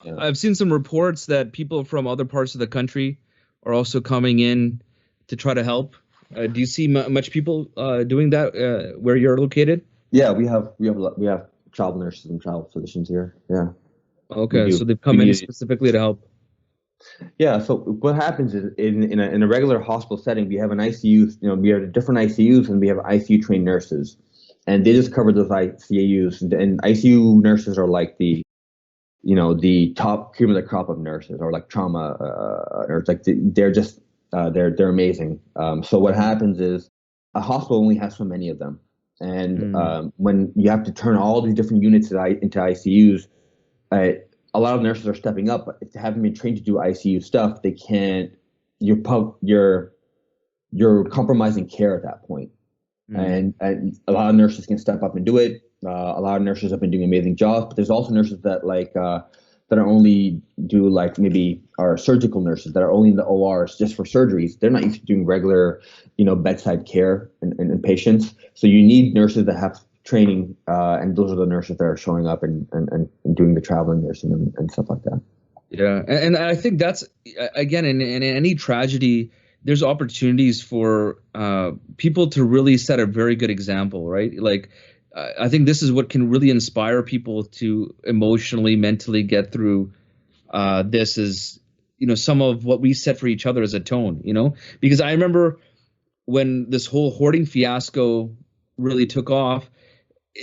Yeah. I've seen some reports that people from other parts of the country are also coming in to try to help. Do you see much people doing that where you're located? Yeah, we have travel nurses and travel physicians here. Yeah, we Okay, so do. they've We come in need. specifically to help. Yeah. So what happens is in a regular hospital setting, we have an ICU. We have different ICUs, and we have ICU trained nurses, and they just cover those ICUs. And ICU nurses are like the top cream of the crop of nurses, or like trauma nurses. Like they're just they're amazing. So what happens is a hospital only has so many of them, and Mm, when you have to turn all these different units into ICUs, uh, a lot of nurses are stepping up, but if they haven't been trained to do ICU stuff, they can't. You're compromising care at that point, mm. and a lot of nurses can step up and do it. A lot of nurses have been doing amazing jobs, but there's also nurses that are only do like maybe are surgical nurses that are only in the ORs just for surgeries. They're not used to doing regular, bedside care and patients. So you need nurses that have training, and those are the nurses that are showing up and doing the traveling nursing and stuff like that. Yeah, and I think that's again in any tragedy, there's opportunities for people to really set a very good example, right? Like, I think this is what can really inspire people to emotionally, mentally get through this. Is some of what we set for each other as a tone, because I remember when this whole hoarding fiasco really took off,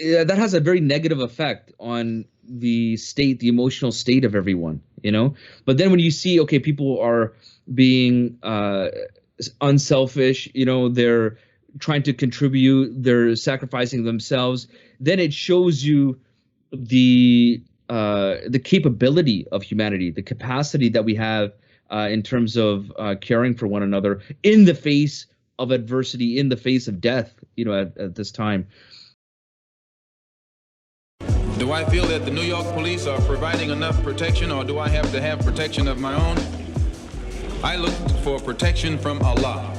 that has a very negative effect on the emotional state of everyone. But then when you see, okay, people are being unselfish, they're trying to contribute, they're sacrificing themselves, then it shows you the capability of humanity, the capacity that we have in terms of caring for one another in the face of adversity, in the face of death, at this time. Do I feel that the New York police are providing enough protection, or do I have to have protection of my own? I look for protection from Allah.